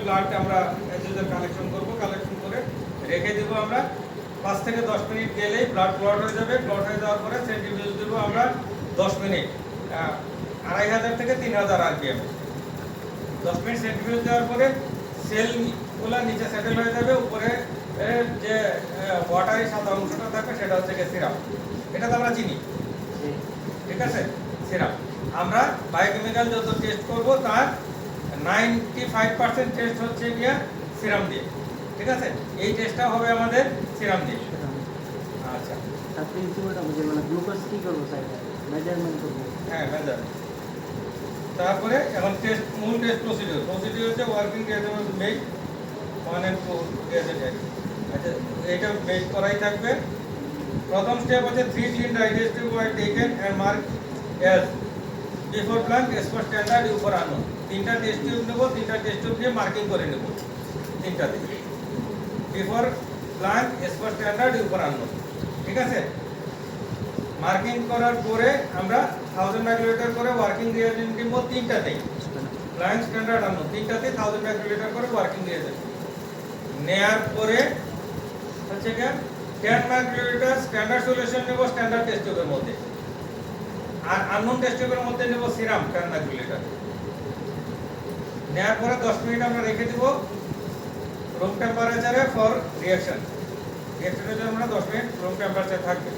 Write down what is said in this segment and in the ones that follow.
Blood আমরা collection করব, collection করে রেখে দেব আমরা। 5 থেকে 10 মিনিট গেলেই ব্লাড ক্লট হয়ে যাবে। ক্লট হয়ে যাওয়ার পরে সেন্ট্রিফিউজ দেব আমরা 10 মিনিট, 2500 থেকে 3000 আরপিএম। 10 মিনিট সেন্ট্রিফিউজ দেওয়ার পরে সেলগুলো নিচে সেটেল হয়ে যাবে। উপরে যে ওয়াটারি সাদা অংশটা থাকবে সেটা হচ্ছে গিয়ে সিরাপ। এটা তো আমরা চিনি, ঠিক আছে? সিরাপ আমরা বায়োকেমিক্যাল যত টেস্ট করব তার 95% টেস্ট হচ্ছে গিয়ে সিরাম দিয়ে, ঠিক আছে? এই টেস্টটা হবে আমাদের সিরাম দিয়ে। আচ্ছা, আপনি ইনস্ট্রুমেন্ট হবে মানে গ্লুকোজ কি করব স্যার? মেজারমেন্ট করব। হ্যাঁ, মেজার। তারপরে এখন টেস্ট, মূল টেস্ট প্রসিডিউর হচ্ছে working reagent make 1 and 2 reagent. আচ্ছা, এটা মেক করাই থাকবে। প্রথম স্টেপ হচ্ছে 3 clean digestive were taken and marked as before blank as per standard উপর আনো। 3টা টেস্ট টিউব নেব, 3টা টেস্ট টিউব দিয়ে মার্কিং করে নেব 3টাতে। Before blank as per standard উপর আনো, ঠিক আছে? মার্কিং করার পরে আমরা 1000 মাইক্রোলিটার করে ওয়ার্কিং রিয়েজেন্ট দিব 3টাতেই। ব্লাঙ্ক স্ট্যান্ডার্ড আনো 3টাতে 1000 মাইক্রোলিটার করে ওয়ার্কিং রিয়েজেন্ট নেয়ার পরে হচ্ছে কি 10 মাইক্রোলিটার স্ট্যান্ডার্ড সলিউশন নেব স্ট্যান্ডার্ড টেস্ট টিউবের মধ্যে, আর আননোন টেস্ট টিউবের মধ্যে নেব সিরাম 10 মাইক্রোলিটার। নেয়ার পরে 10 মিনিট আমরা রেখে দিব রুম টেম্পারেচারে ফর রিঅ্যাকশন। রিঅ্যাকশনের জন্য আমরা 10 মিনিট রুম টেম্পারেচার থাকবে।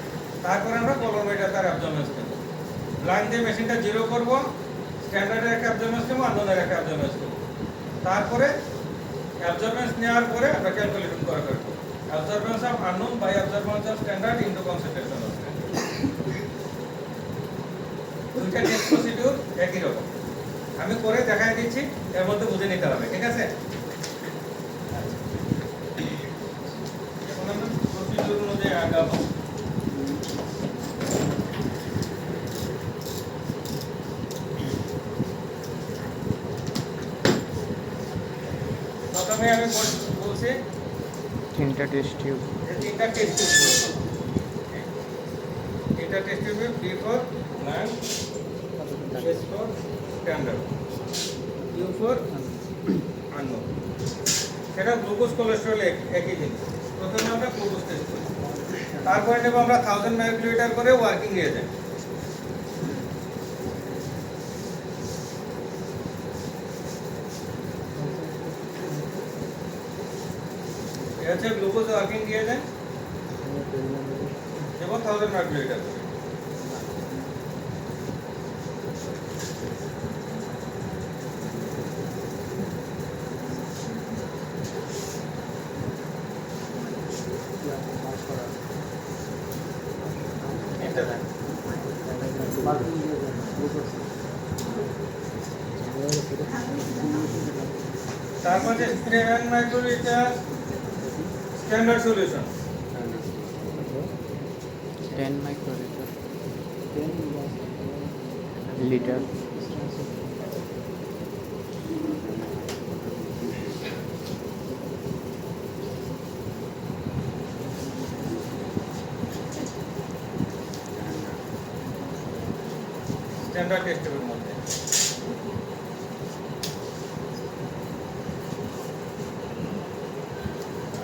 তারপরে আমরা কলোমিটার তার অ্যাবজর্বেন্স নেব। ব্লাইন্ড দিয়ে মেশিনটা জিরো করব, স্ট্যান্ডার্ডের একটা অ্যাবজর্বেন্স নেব, আননোনের একটা অ্যাবজর্বেন্স নেব। তারপরে অ্যাবজর্বেন্স নেওয়ার পরে আমরা ক্যালকুলেশন করে করব absorbance of unknown by absorbance of standard into concentration of standard. দুইটা টেস্ট প্রসিডিউর একই রকম, আমি করে দেখাই দিচ্ছি, এর মধ্যে বুঝে নিতে হবে, ঠিক আছে? এখন আমরা প্রসিডিউর অনুযায়ী আগাবো। প্রথমে আমি বলছি 3টা টেস্ট টিউব, 3টা টেস্ট টিউব, 3টা test tube before blank, S for standard, U for unknown। সেটা গ্লুকোজ কোলেস্টেরল একই জিনিস। প্রথমে আমরা গ্লুকোজ টেস্ট করি, তারপরে নেব আমরা 1000 মাইক্রোলিটার করে ওয়ার্কিং রিয়েজেন্ট। এটা হচ্ছে গ্লুকোজ ওয়ার্কিং রিয়েজেন্ট, নেব 1000 মাইক্রোলিটার করে। তারপর যে 10 microlitre standard solution, 10 microlitre litre, standard টেস্টের মধ্যে।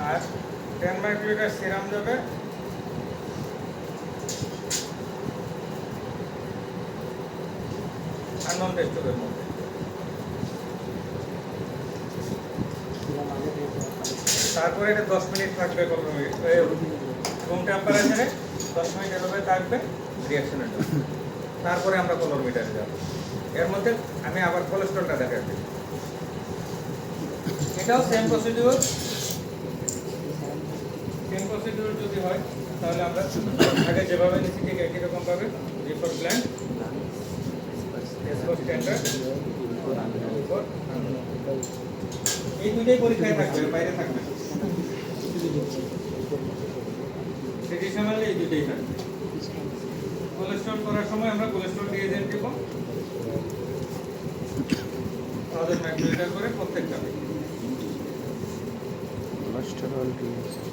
আর 10 মাইক্রোলিটার সিরাম যাবে আননোন টেস্টের মধ্যে। তারপরে এটা 10 মিনিট থাকবে রুম টেম্পারেচারে, 10 মিনিট এভাবে থাকবে রিঅ্যাকশনের জন্য। তারপরে আমরা কলোমিটারে যাব। এর মধ্যে আমি আবার কোলেস্ট্রলটা দেখাচ্ছি, এটাও সেম প্রসিডিউর। সেম প্রসিডিউর যদি হয় তাহলে আমরা আগে যেভাবে নিচ্ছি ঠিক একই রকম পাবে। Before blank, S for standard, এই দুইটাই পরীক্ষায় থাকবে, বাইরে থাকবে। ট্রেডিশনালি এই দুইটাই থাকবে। কোলেস্ট্রল করার সময় আমরা কোলেস্ট্রল রিয়েজেন্ট দেব 1000 মাইক্রোলিটার করে প্রত্যেকটা। Cholesterol reagent,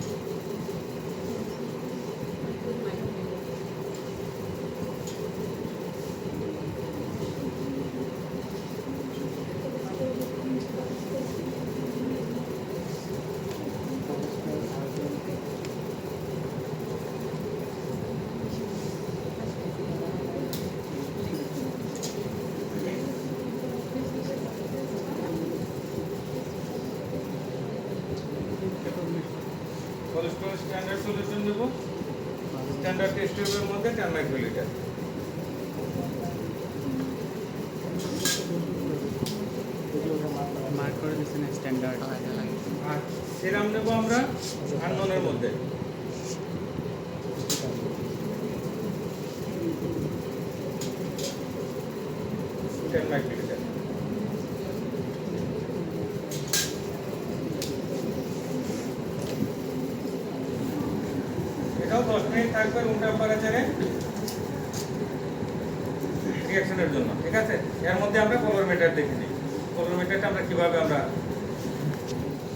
cholesterol standard solution দেবো স্ট্যান্ডার্ড টেস্ট টিউবের মধ্যে 10 মাইক্রোলিটার। মার্ক করে দিচ্ছেন স্ট্যান্ডার্ড। আর সিরাম নেবো আমরা আননোনের মধ্যে। Ten microlitre. এটাও 10 মিনিট থাকবে রুম টেম্পারেচারে রিঅ্যাকশনের জন্য, ঠিক আছে? এর মধ্যে আমরা কলোরিমিটার দেখে নিই। কলোরিমিটারটা আমরা কিভাবে আমরা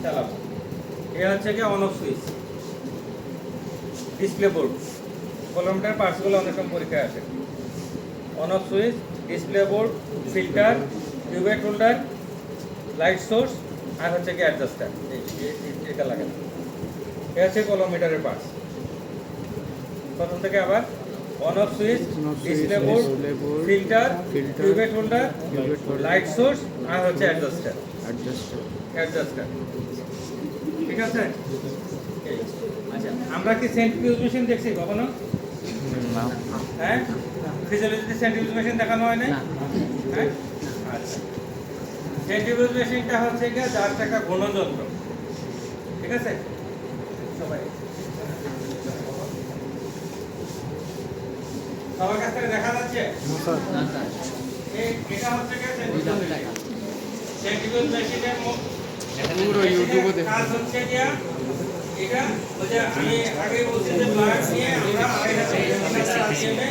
চালাবো। এ হচ্ছে কি on off switch, display board. Colorimeter পার্টসগুলো অনেক সময় পরীক্ষায় আসে। On off switch, display board, filter, টিউবেট হোল্ডার, লাইট সোর্স আর হচ্ছে কি অ্যাডজাস্টার। এটা লাগে না। এ হচ্ছে কলোমিটারের পার্টস। প্রথম থেকে আবার on off switch, display board, filter, টিউবেট হোল্ডার, লাইট সোর্স আর হচ্ছে অ্যাডজাস্টার। অ্যাডজাস্টার, ঠিক আছে? আচ্ছা, আমরা কি সেন্ট্রিফিউজ মেশিন দেখছি কখনো? হ্যাঁ, ফিজিওলজিতে সেন্ট্রিফিউজ মেশিন দেখানো হয় না? হ্যাঁ, আচ্ছা। সেন্ট্রিফিউজ মেশিনটা হচ্ছে গিয়ে যার একটা ঘূর্ণযন্ত্র, ঠিক আছে? সবাই সবার কাছ থেকে দেখা যাচ্ছে? এটা হচ্ছে গিয়ে সেন্ট্রিফিউজ মেশিনের পুরো ইউটিউবে কাজ হচ্ছে গিয়া এটা ওই যে আমি আগে বলছি যে ব্লাড নিয়ে আমরা 2500 RPM এ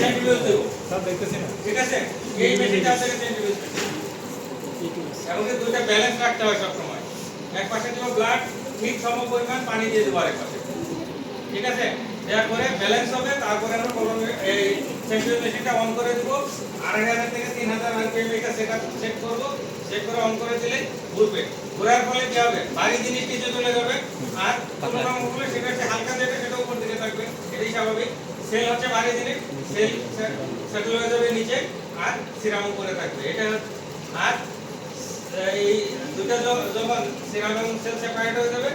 সেন্ট্রিফিউজ দেব। সব দেখতেছেন, ঠিক আছে? এই মেশিনটা হচ্ছে সেন্ট্রিফিউজ মেশিন। এবং দুটো ব্যালেন্স রাখতে হয় সব সময়। এক পাশে দেব ব্লাড, ঠিক সম পরিমাণ পানি দিয়ে দেব আরেক পাশে, ঠিক আছে? দেওয়ার পরে ব্যালেন্স হবে, তারপরে আমরা এই সেন্ট্রিফিউজ মেশিনটা অন করে দেব। 2500 থেকে 3000 RPM এটা সেট করব। সেট করে অন করে দিলে ঘুরবে। ঘোরার ফলে কি হবে? ভারী জিনিস নিচে চলে যাবে আর তুলনামূলক হলে সেটা হচ্ছে হালকা যেটা সেটা উপর দিকে থাকবে। এটাই স্বাভাবিক। সেল হচ্ছে ভারী জিনিস, সেল সেটেল হয়ে যাবে নিচে আর সিরাম উপরে থাকবে। এটা আর এই দুটো যখন সিরাম এবং সেল সেপারেট হয়ে যাবে,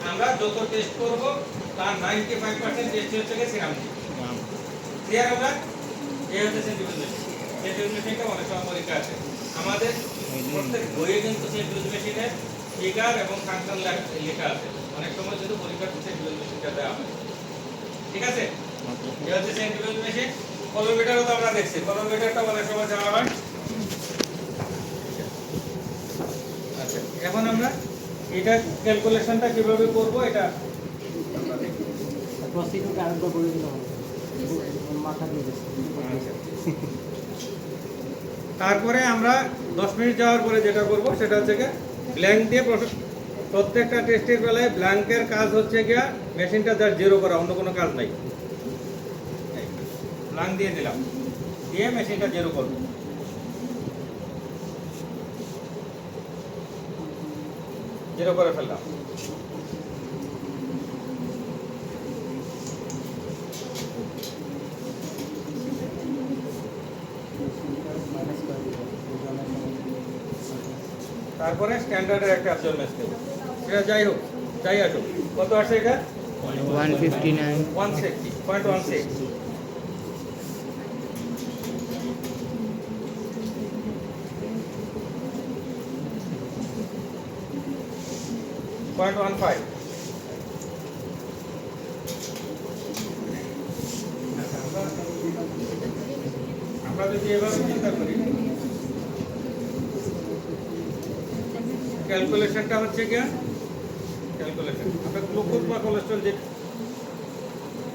আমরা যত টেস্ট করব তার 95% টেস্ট হচ্ছে কি সিরাম দিয়ে। ক্লিয়ার আমরা? এই হচ্ছে সেন্ট্রিফিউজ মেশিন। সেন্ট্রিফিউজ মেশিনটা অনেক সময় পরীক্ষা আছে। আমাদের প্রত্যেক বইয়ে কিন্তু সেন্ট্রিফিউজ মেশিনের ফিগার এবং ফাংশন লেখা আছে। অনেক সময় যদি পরীক্ষাতে সেন্ট্রিফিউজ মেশিনটা দেওয়া হয়, ঠিক আছে? এই হচ্ছে সেন্ট্রিফিউজ মেশিন। কলোমিটারও তো আমরা দেখছি। কলোমিটারটা অনেক সময় দেওয়া হয়। আচ্ছা, এখন আমরা এটা ক্যালকুলেশনটা কিভাবে করব এটা আমরা দেখব। প্রসিডিউরটা আরেকবার বলে দিলে হবে। মাথা দিয়ে দিচ্ছি। তারপরে আমরা 10 মিনিট যাওয়ার পরে যেটা করব সেটা হচ্ছে গিয়ে ব্ল্যাঙ্ক দিয়ে প্রত্যেকটা টেস্টের বেলায় ব্ল্যাঙ্কের কাজ হচ্ছে গিয়া মেশিনটা জাস্ট জিরো করা, অন্য কোনো কাজ নাই। ব্ল্যাঙ্ক দিয়ে দিলাম, দিয়ে মেশিনটা জিরো করব। জিরো করে ফেললাম। মাইনাস করে দিবো। তারপরে স্ট্যান্ডার্ডের একটা অ্যাবজর্বেন্স দেব। সেটা যাই হোক, যাই আসুক, কত আসছে এটা? 159 160.16। .15। আমরা যদি এভাবে চিন্তা করি, ক্যালকুলেশনটা হচ্ছে কি? ক্যালকুলেশন আমরা গ্লুকোজ বা কোলেস্ট্রল, যে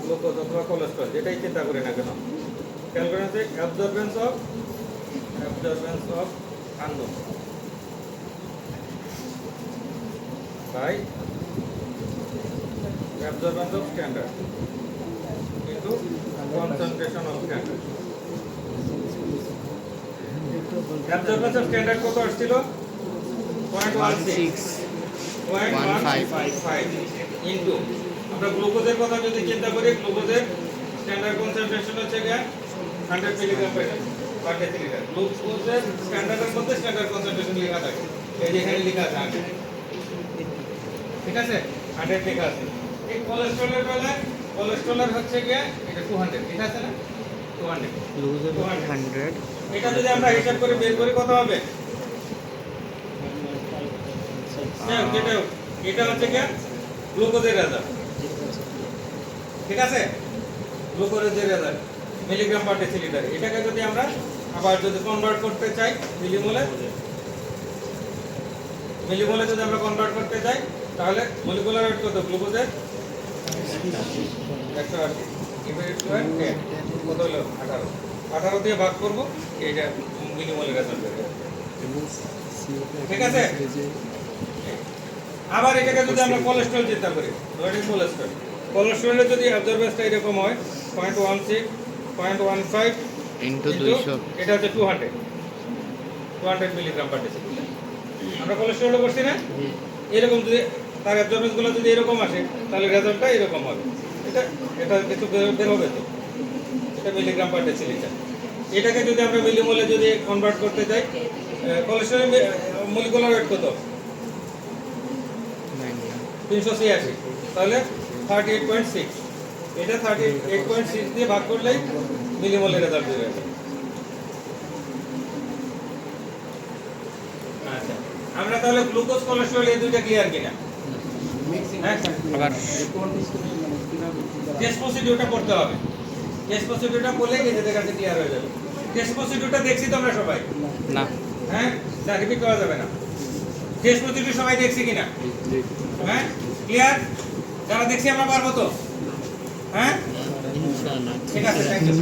গ্লুকোজ অথবা কোলেস্ট্রল যেটাই চিন্তা করি না কেন, ক্যালকুলেশন হচ্ছে absorbance of unknown by absorbance of standard into concentration of standard. Absorbance of standard কত আসছিল? 0.16 ইনটু আমরা গ্লুকোজের কথা যদি চিন্তা করি, গ্লুকোজের স্ট্যান্ডার্ড কনসেন্ট্রেশন হচ্ছে 100 মিলিগ্রাম পার ডেসিলিটার। গ্লুকোজের স্ট্যান্ডার্ডের মধ্যে স্ট্যান্ডার্ড কনসেন্ট্রেশন লেখা থাকে, এই যে এখানে লেখা আছে 100, ঠিক আছে? 100 লেখা আছে। এই কোলেস্টেরলের বেলায় কোলেস্টেরলের হচ্ছে গিয়ে এটা 200 ঠিক আছে না 200 100 এটা যদি আমরা হিসাব করে বের করি কত হবে হ্যাঁ এটা হচ্ছে গিয়ে গ্লুকোজের রেজাল্ট ঠিক আছে গ্লুকোজের রেজাল্ট মিলিগ্রাম পার ডেসিলিটার এটাকে যদি আমরা আবার যদি কনভার্ট করতে চাই মিলিমোলে যদি আমরা কনভার্ট করতে চাই তাহলে মলিকুলার ওয়েট কত গ্লুকোজের 180 ডিভাইডেড বাই 10 কত হলো 18 দিয়ে ভাগ করব এইটা মিলিমোলের রেজাল্ট বের হবে ঠিক আছে আবার এটাকে যদি আমরা কোলেস্টেরল চিন্তা করি ধরি কোলেস্টেরলের যদি অ্যাবজর্বেন্সটা এরকম হয় 0.16 0.15 into 200 এটা হচ্ছে 200 মিলিগ্রাম পার ডেসিলিটার আমরা কোলেস্টেরল করছি না এরকম যদি তার অ্যাবজর্বেন্সগুলো যদি এরকম আসে তাহলে রেজাল্টটা এরকম হবে এটা কিছু বের হবে তো এটা মিলিগ্রাম পার ডেসিলিটার এটাকে যদি আমরা মিলিমোলে যদি কনভার্ট করতে চাই কোলেস্টেরল মলিকুলার ওয়েট কত 386 তাহলে 38.6 এটা 38.6 দিয়ে ভাগ করলেই মিলিমোলের রেজাল্ট বের হবে আচ্ছা আমরা তাহলে গ্লুকোজ কোলেস্টেরল এই দুইটা ক্লিয়ার কিনা হ্যাঁ আবার টেস্ট প্রসিডিউরটা করতে হবে টেস্ট প্রসিডিউরটা করলে নিজেদের কাছে ক্লিয়ার হয়ে যাবে টেস্ট প্রসিডিউরটা দেখছি তো আমরা সবাই না হ্যাঁ যা রিপিট করা যাবে না টেস্ট প্রসিডিউর সবাই দেখছি কিনা হ্যাঁ ক্লিয়ার যারা দেখছি আমরা পারবো তো হ্যাঁ ঠিক আছে থ্যাংক ইউ